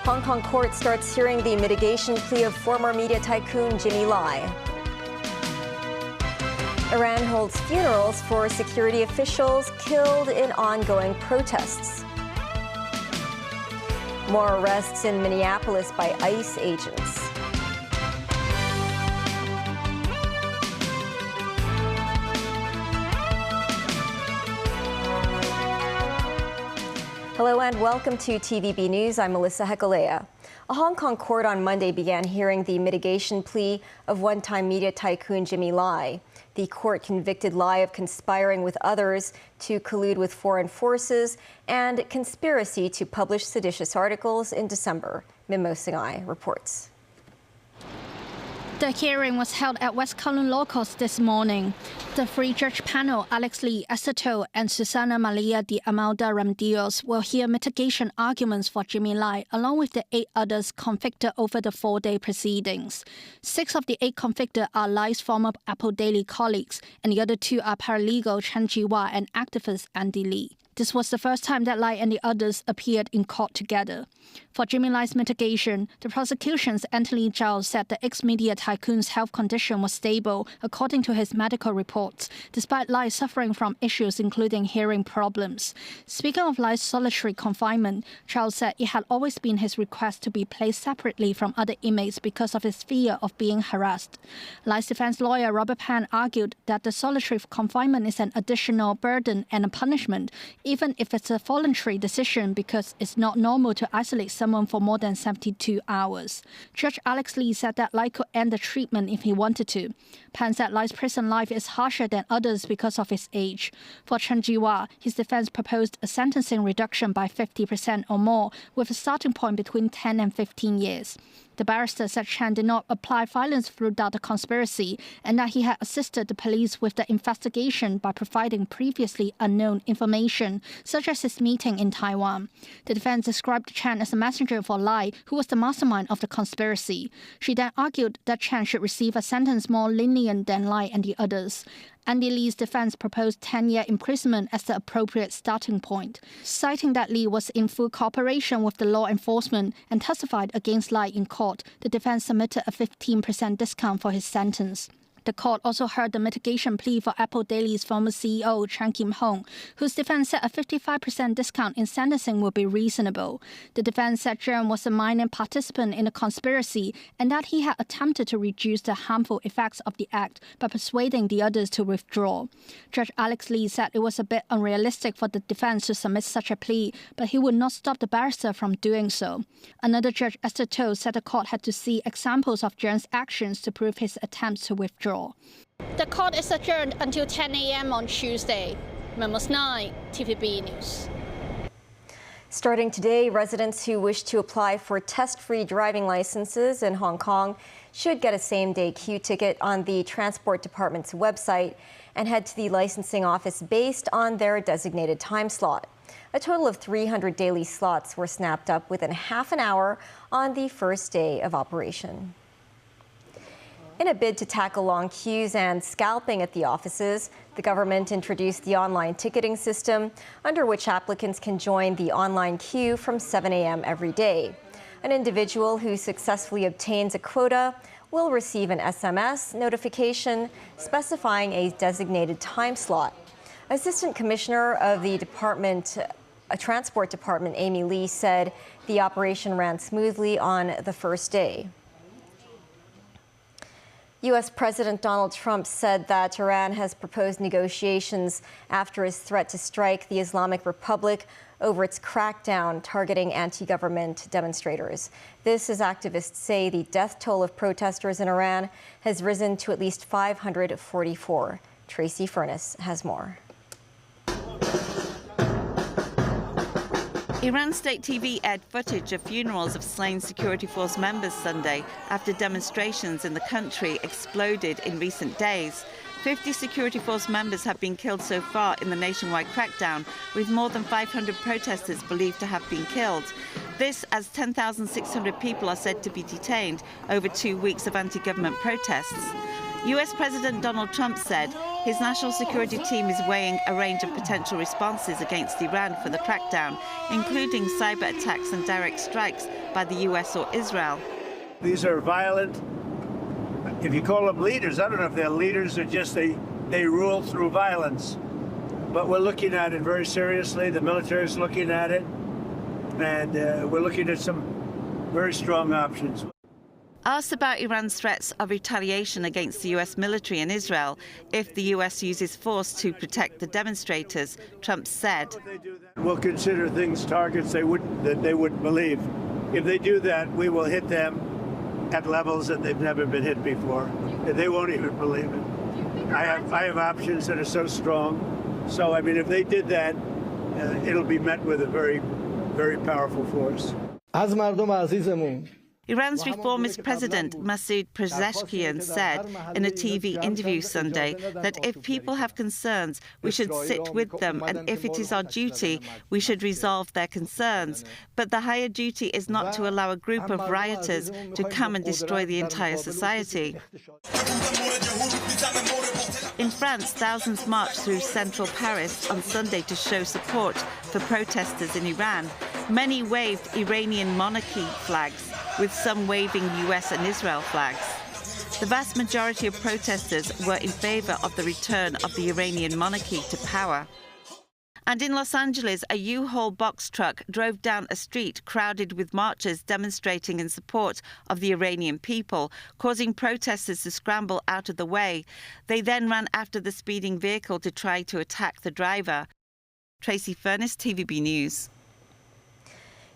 Hong Kong court starts hearing the mitigation plea of former media tycoon Jimmy Lai. Iran holds funerals for security officials killed in ongoing protests. More arrests in Minneapolis by ICE agents. Hello and welcome to TVB News. I'm Melissa Hekalea. A Hong Kong court on Monday began hearing the mitigation plea of one-time media tycoon Jimmy Lai. The court convicted Lai of conspiring with others to collude with foreign forces and conspiracy to publish seditious articles in December. Mimo Singai reports. The hearing was held at West Kowloon Law Courts this morning. The three-judge panel, Alex Lee, Esther To, and Susana Maria de Almeida Remedios, will hear mitigation arguments for Jimmy Lai, along with the 8 others convicted over the 4-day proceedings. 6 of the 8 convicted are Lai's former Apple Daily colleagues, and the other 2 are paralegal Chen Ji-hwa and activist Andy Lee. This was the first time that Lai and the others appeared in court together. For Jimmy Lai's mitigation, the prosecution's Anthony Zhao said the ex-media tycoon's health condition was stable, according to his medical reports, despite Lai suffering from issues including hearing problems. Speaking of Lai's solitary confinement, Zhao said it had always been his request to be placed separately from other inmates because of his fear of being harassed. Lai's defense lawyer Robert Pan argued that the solitary confinement is an additional burden and a punishment, even if it's a voluntary decision, because it's not normal to isolate someone for more than 72 hours. Judge Alex Lee said that Lai could end the treatment if he wanted to. Pan said Lai's prison life is harsher than others because of his age. For Chen Ji-hwa, his defense proposed a sentencing reduction by 50% or more, with a starting point between 10 and 15 years. The barrister said Chen did not apply violence throughout the conspiracy and that he had assisted the police with the investigation by providing previously unknown information, such as his meeting in Taiwan. The defense described Chen as a messenger for Lai, who was the mastermind of the conspiracy. She then argued that Chen should receive a sentence more lenient than Lai and the others. Andy Lee's defense proposed 10-year imprisonment as the appropriate starting point, citing that Lee was in full cooperation with the law enforcement and testified against Lai in court. The defense submitted a 15% discount for his sentence. The court also heard the mitigation plea for Apple Daily's former CEO, Chan Kim-hong, whose defense said a 55% discount in sentencing would be reasonable. The defense said Chen was a minor participant in a conspiracy and that he had attempted to reduce the harmful effects of the act by persuading the others to withdraw. Judge Alex Lee said it was a bit unrealistic for the defense to submit such a plea, but he would not stop the barrister from doing so. Another judge, Esther To, said the court had to see examples of Chen's actions to prove his attempts to withdraw. The court is adjourned until 10 a.m. on Tuesday. Memos 9, TVB News. Starting today, residents who wish to apply for test-free driving licenses in Hong Kong should get a same-day queue ticket on the Transport Department's website and head to the licensing office based on their designated time slot. A total of 300 daily slots were snapped up within half an hour on the first day of operation. In a bid to tackle long queues and scalping at the offices, the government introduced the online ticketing system, under which applicants can join the online queue from 7 a.m. every day. An individual who successfully obtains a quota will receive an SMS notification specifying a designated time slot. Assistant Commissioner of the Transport Department, Amy Lee, said the operation ran smoothly on the first day. U.S. President Donald Trump said that Iran has proposed negotiations after his threat to strike the Islamic Republic over its crackdown targeting anti-government demonstrators. This, as activists say, the death toll of protesters in Iran has risen to at least 544. Tracy Furness has more. Iran state TV aired footage of funerals of slain security force members Sunday after demonstrations in the country exploded in recent days. 50 security force members have been killed so far in the nationwide crackdown, with more than 500 protesters believed to have been killed. This as 10,600 people are said to be detained over 2 weeks of anti-government protests. US President Donald Trump said His national security team is weighing a range of potential responses against Iran for the crackdown, including cyber attacks and direct strikes by the US or Israel. These are violent, if you call them leaders, I don't know if they're leaders or just they rule through violence. But we're looking at it very seriously. The military is looking at it, and we're looking at some very strong options. Asked about Iran's threats of retaliation against the US military and Israel if the US uses force to protect the demonstrators, Trump said, "We'll consider things targets that they wouldn't believe. If they do that, we will hit them at levels that they've never been hit before. They won't even believe it. I have options that are so strong. So, I mean, if they did that, it'll be met with a very, very powerful force." Iran's reformist president Masoud Pezeshkian said in a TV interview Sunday that if people have concerns, we should sit with them, and if it is our duty, we should resolve their concerns. But the higher duty is not to allow a group of rioters to come and destroy the entire society. In France, thousands marched through central Paris on Sunday to show support for protesters in Iran. Many waved Iranian monarchy flags, with some waving US and Israel flags. The vast majority of protesters were in favor of the return of the Iranian monarchy to power. And in Los Angeles, a U-Haul box truck drove down a street crowded with marchers demonstrating in support of the Iranian people, causing protesters to scramble out of the way. They then ran after the speeding vehicle to try to attack the driver. Tracy Furness, TVB News.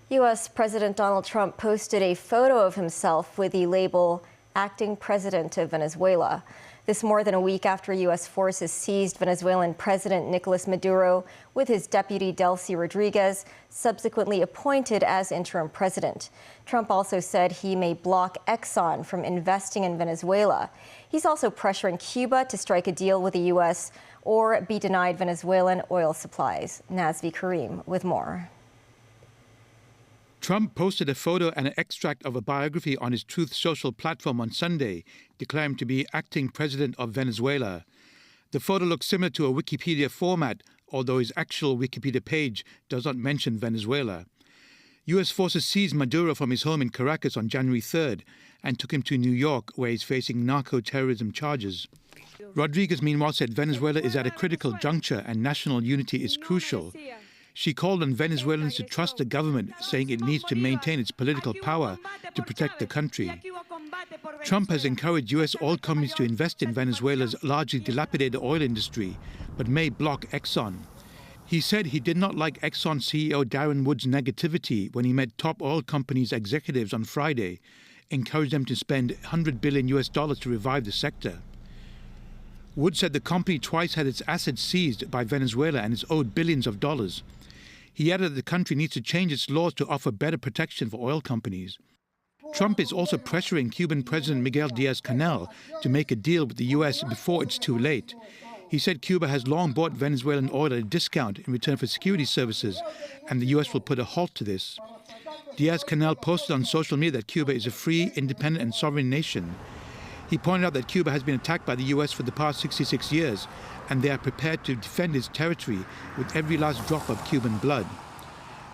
U.S. President Donald Trump posted a photo of himself with the label "Acting President of Venezuela." This more than a week after U.S. forces seized Venezuelan President Nicolas Maduro, with his deputy Delcy Rodriguez subsequently appointed as interim president. Trump also said he may block Exxon from investing in Venezuela. He's also pressuring Cuba to strike a deal with the U.S. or be denied Venezuelan oil supplies. Nazvi Karim with more. Trump posted a photo and an extract of a biography on his Truth Social platform on Sunday, declaring to be acting president of Venezuela. The photo looks similar to a Wikipedia format, although his actual Wikipedia page does not mention Venezuela. U.S. forces seized Maduro from his home in Caracas on January 3rd and took him to New York, where he's facing narco-terrorism charges. Rodriguez, meanwhile, said Venezuela is at a critical juncture and national unity is crucial. She called on Venezuelans to trust the government, saying it needs to maintain its political power to protect the country. Trump has encouraged U.S. oil companies to invest in Venezuela's largely dilapidated oil industry, but may block Exxon. He said he did not like Exxon CEO Darren Wood's negativity when he met top oil companies' executives on Friday, encouraged them to spend $100 billion to revive the sector. Wood said the company twice had its assets seized by Venezuela and is owed billions of dollars. He added that the country needs to change its laws to offer better protection for oil companies. Trump is also pressuring Cuban President Miguel Diaz-Canel to make a deal with the U.S. before it's too late. He said Cuba has long bought Venezuelan oil at a discount in return for security services, and the U.S. will put a halt to this. Diaz-Canel posted on social media that Cuba is a free, independent and sovereign nation. He pointed out that Cuba has been attacked by the U.S. for the past 66 years, and they are prepared to defend its territory with every last drop of Cuban blood.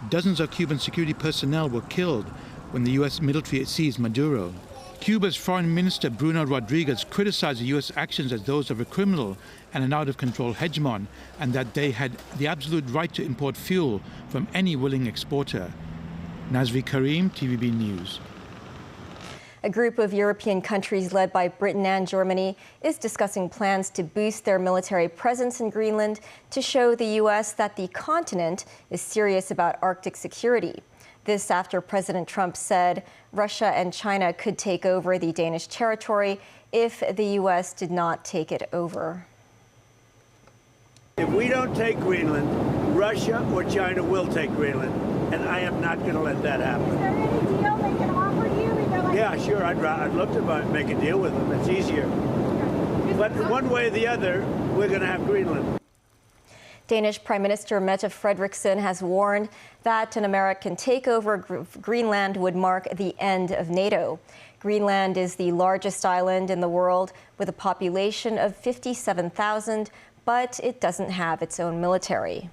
Dozens of Cuban security personnel were killed when the U.S. military seized Maduro. Cuba's Foreign Minister Bruno Rodriguez criticized the U.S. actions as those of a criminal and an out-of-control hegemon, and that they had the absolute right to import fuel from any willing exporter. Nazvi Karim, TVB News. A group of European countries led by Britain and Germany is discussing plans to boost their military presence in Greenland to show the U.S. that the continent is serious about Arctic security. This after President Trump said Russia and China could take over the Danish territory if the U.S. did not take it over. If we don't take Greenland, Russia or China will take Greenland, and I am not going to let that happen. Is there any deal they can offer you? Yeah, sure. I'd love to make a deal with them. It's easier. But one way or the other, we're going to have Greenland. Danish Prime Minister Mette Frederiksen has warned that an American takeover of Greenland would mark the end of NATO. Greenland is the largest island in the world with a population of 57,000, but it doesn't have its own military.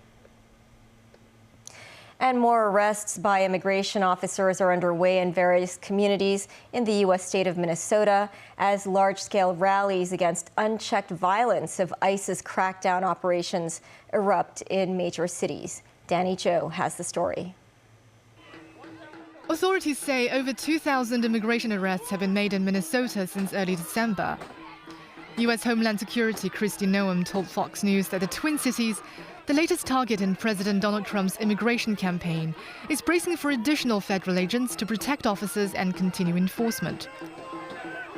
And more arrests by immigration officers are underway in various communities in the U.S. state of Minnesota as large-scale rallies against unchecked violence of ICE's crackdown operations erupt in major cities. Danny Jo has the story. Authorities say over 2,000 immigration arrests have been made in Minnesota since early December. U.S. Homeland Security Kristi Noem told Fox News that the Twin Cities, the latest target in President Donald Trump's immigration campaign, is bracing for additional federal agents to protect officers and continue enforcement.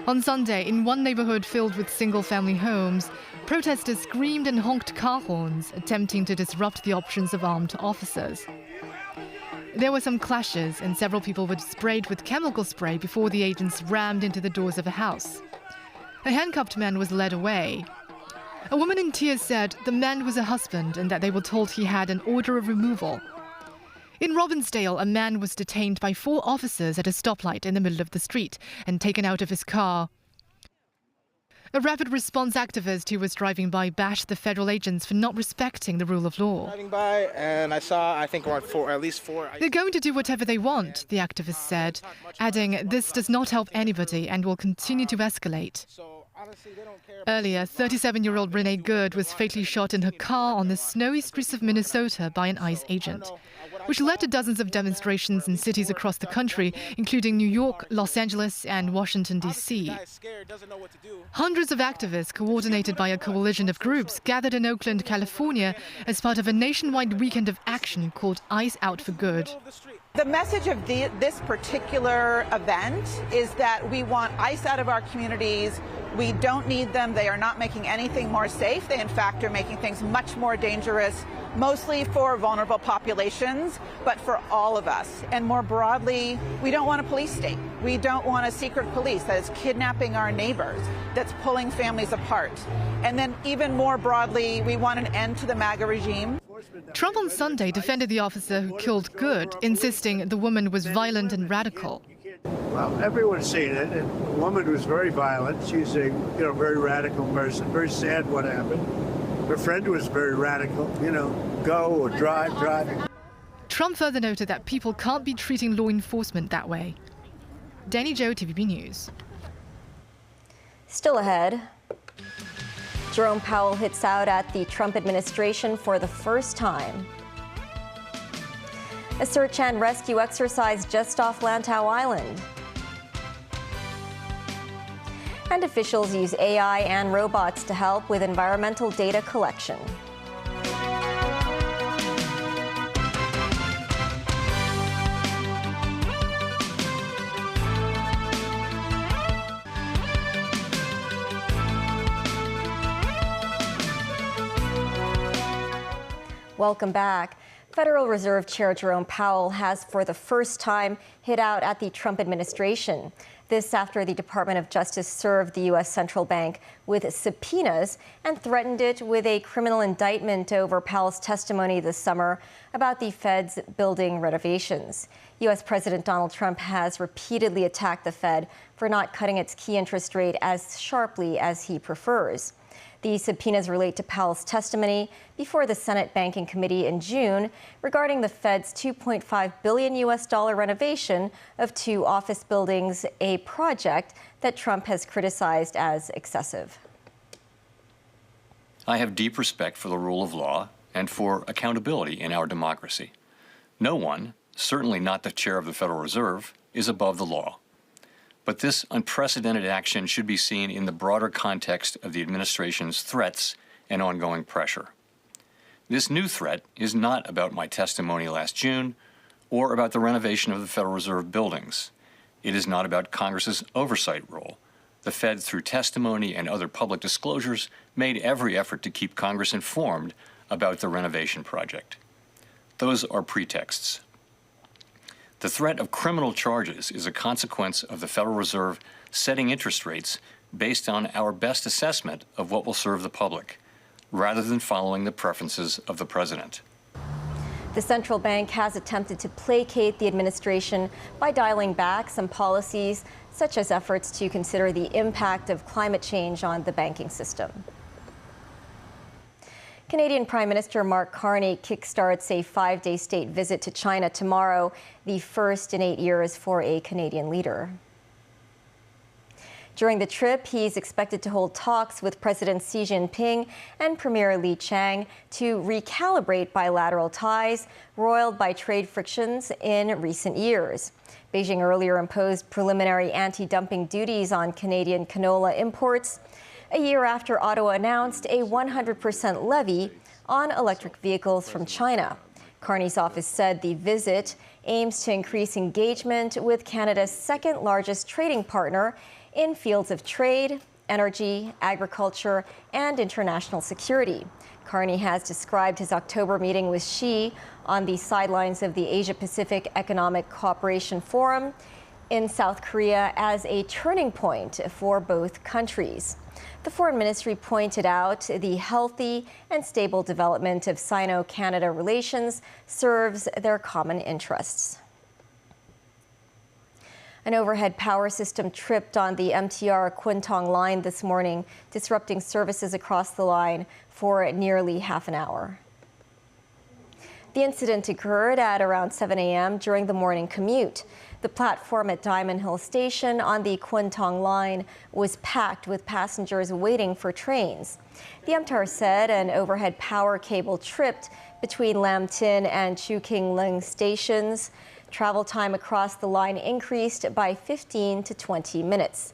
On Sunday, in one neighborhood filled with single-family homes, protesters screamed and honked car horns, attempting to disrupt the options of armed officers. There were some clashes, and several people were sprayed with chemical spray before the agents rammed into the doors of a house. A handcuffed man was led away. A woman in tears said the man was a husband and that they were told he had an order of removal. In Robbinsdale, a man was detained by 4 officers at a stoplight in the middle of the street and taken out of his car. A rapid response activist who was driving by bashed the federal agents for not respecting the rule of law. Driving by, and I saw, I think, around at least four. They're going to do whatever they want, the activist said, adding, this does not help anybody and will continue to escalate. Earlier, 37-year-old Renee Good was fatally shot in her car on the snowy streets of Minnesota by an ICE agent, which led to dozens of demonstrations in cities across the country, including New York, Los Angeles, and Washington, D.C. Hundreds of activists, coordinated by a coalition of groups, gathered in Oakland, California, as part of a nationwide weekend of action called ICE Out for Good. The message of this particular event is that we want ICE out of our communities. We don't need them. They are not making anything more safe. They, in fact, are making things much more dangerous, mostly for vulnerable populations, but for all of us. And more broadly, we don't want a police state. We don't want a secret police that is kidnapping our neighbors, that's pulling families apart. And then even more broadly, we want an end to the MAGA regime. Trump on Sunday defended the officer who killed Good, insisting the woman was violent and radical. Well, everyone's seen it. And the woman was very violent. She's a very radical person. Very sad what happened. Her friend was very radical. Go or drive. Trump further noted that people can't be treating law enforcement that way. Danny Jo, TVB News. Still ahead. Jerome Powell hits out at the Trump administration for the first time. A search and rescue exercise just off Lantau Island. And officials use AI and robots to help with environmental data collection. Welcome back. Federal Reserve Chair Jerome Powell has for the first time hit out at the Trump administration. This after the Department of Justice served the U.S. Central Bank with subpoenas and threatened it with a criminal indictment over Powell's testimony this summer about the Fed's building renovations. U.S. President Donald Trump has repeatedly attacked the Fed for not cutting its key interest rate as sharply as he prefers. The subpoenas relate to Powell's testimony before the Senate Banking Committee in June regarding the Fed's $2.5 billion renovation of 2 office buildings, a project that Trump has criticized as excessive. I have deep respect for the rule of law and for accountability in our democracy. No one, certainly not the chair of the Federal Reserve, is above the law. But this unprecedented action should be seen in the broader context of the administration's threats and ongoing pressure. This new threat is not about my testimony last June or about the renovation of the Federal Reserve buildings. It is not about Congress's oversight role. The Fed, through testimony and other public disclosures, made every effort to keep Congress informed about the renovation project. Those are pretexts. The threat of criminal charges is a consequence of the Federal Reserve setting interest rates based on our best assessment of what will serve the public, rather than following the preferences of the president. The central bank has attempted to placate the administration by dialing back some policies, such as efforts to consider the impact of climate change on the banking system. Canadian Prime Minister Mark Carney kickstarts a 5-day state visit to China tomorrow, the first in 8 years for a Canadian leader. During the trip, he's expected to hold talks with President Xi Jinping and Premier Li Qiang to recalibrate bilateral ties roiled by trade frictions in recent years. Beijing earlier imposed preliminary anti-dumping duties on Canadian canola imports, a year after Ottawa announced a 100% levy on electric vehicles from China. Carney's office said the visit aims to increase engagement with Canada's second-largest trading partner in fields of trade, energy, agriculture, and international security. Carney has described his October meeting with Xi on the sidelines of the Asia-Pacific Economic Cooperation Forum in South Korea as a turning point for both countries. The Foreign Ministry pointed out the healthy and stable development of Sino-Canada relations serves their common interests. An overhead power system tripped on the MTR Kwintong line this morning, disrupting services across the line for nearly half an hour. The incident occurred at around 7 a.m. during the morning commute. The platform at Diamond Hill Station on the Kwintong line was packed with passengers waiting for trains. The MTR said an overhead power cable tripped between Lam Tin and Chu King Ling stations. Travel time across the line increased by 15 to 20 minutes.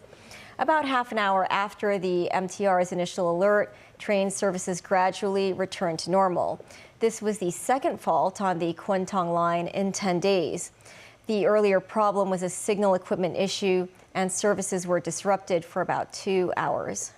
About half an hour after the MTR's initial alert, train services gradually returned to normal. This was the second fault on the Kwintong line in 10 days. The earlier problem was a signal equipment issue, and services were disrupted for about 2 hours.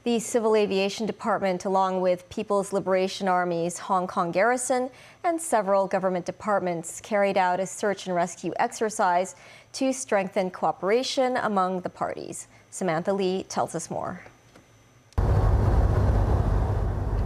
The Civil Aviation Department, along with People's Liberation Army's Hong Kong Garrison and several government departments, carried out a search and rescue exercise to strengthen cooperation among the parties. Samantha Lee tells us more.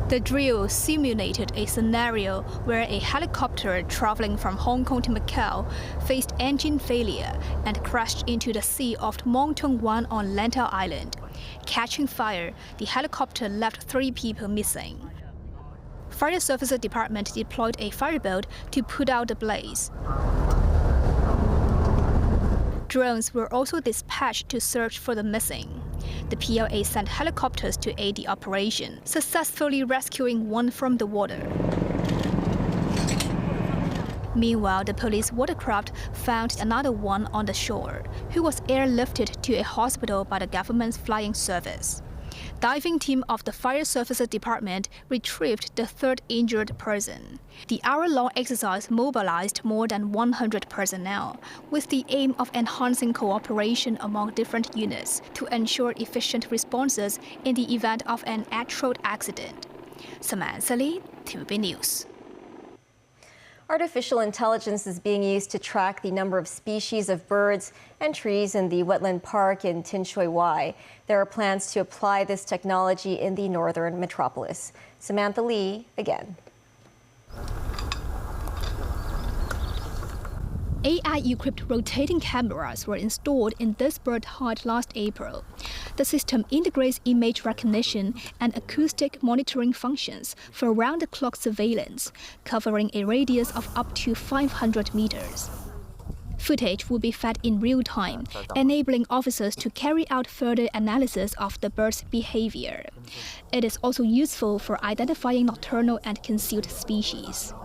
The drill simulated a scenario where a helicopter traveling from Hong Kong to Macau faced engine failure and crashed into the sea off Mong Tung Wan on Lantau Island. Catching fire, the helicopter left 3 people missing. Fire Services Department deployed a fireboat to put out the blaze. Drones were also dispatched to search for the missing. The PLA sent helicopters to aid the operation, successfully rescuing one from the water. Meanwhile, the police watercraft found another one on the shore, who was airlifted to a hospital by the government's flying service. Diving team of the Fire Services Department retrieved the 3rd injured person. The hour-long exercise mobilized more than 100 personnel, with the aim of enhancing cooperation among different units to ensure efficient responses in the event of an actual accident. Samantha Lee, TVB News. Artificial intelligence is being used to track the number of species of birds and trees in the wetland park in Tin Shui Wai. There are plans to apply this technology in the northern metropolis. Samantha Lee again. AI-equipped rotating cameras were installed in this bird hide last April. The system integrates image recognition and acoustic monitoring functions for round-the-clock surveillance, covering a radius of up to 500 meters. Footage will be fed in real time, enabling officers to carry out further analysis of the bird's behavior. It is also useful for identifying nocturnal and concealed species.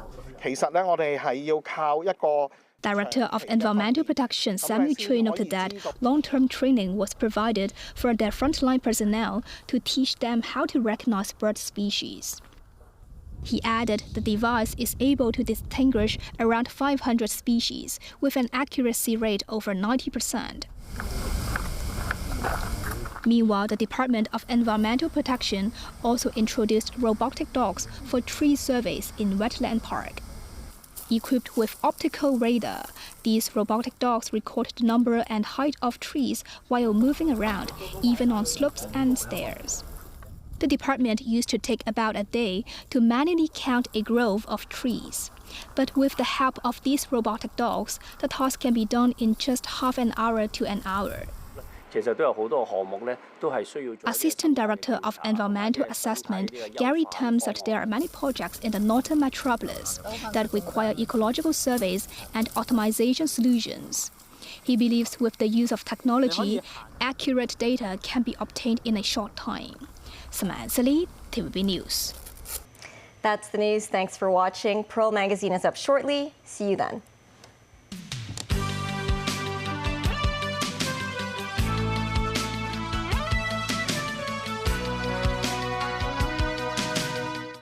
Director of Environmental Protection Samuel Chui noted that long-term training was provided for their frontline personnel to teach them how to recognize bird species. He added the device is able to distinguish around 500 species with an accuracy rate over 90%. Meanwhile, the Department of Environmental Protection also introduced robotic dogs for tree surveys in Wetland Park. Equipped with optical radar, these robotic dogs record the number and height of trees while moving around, even on slopes and stairs. The department used to take about a day to manually count a grove of trees. But with the help of these robotic dogs, the task can be done in just half an hour to an hour. Assistant Director of Environmental Assessment, Gary Tam, said there are many projects in the northern metropolis that require ecological surveys and optimization solutions. He believes with the use of technology, accurate data can be obtained in a short time. Samantha Lee, TVB News. That's the news. Thanks for watching. Pearl Magazine is up shortly. See you then.